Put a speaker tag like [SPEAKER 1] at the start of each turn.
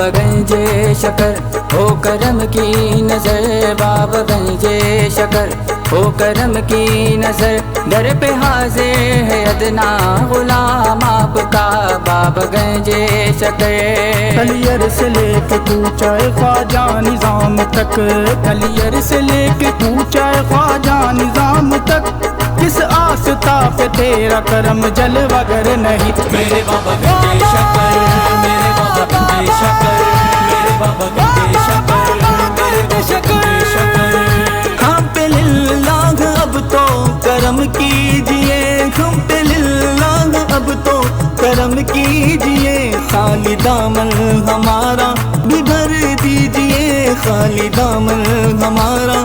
[SPEAKER 1] بابا گنج شکر ہو کرم کی نظر، بابا گنج شکر ہو کرم کی نظر، در پہ حاضر ہے ادنا غلام آپ کا بابا گنج شکر۔
[SPEAKER 2] کلیر سے لے کے کوچہ خواجہ نظام تک، کلیر سے لے کے کوچہ خواجہ نظام تک، کس آستاف تیرا کرم جلوہ گر نہیں۔
[SPEAKER 3] میرے بابا گنج شکر، میرے بابا گنج شکر، میرے بابا گنج شکر، میرے بابا گنج شکر۔
[SPEAKER 4] ہم پہ للہ اب تو کرم کیجئے، ہم پہ للہ اب تو کرم کیجئے، خالی دامن ہمارا بھی بھر دیجئے، خالی دامن ہمارا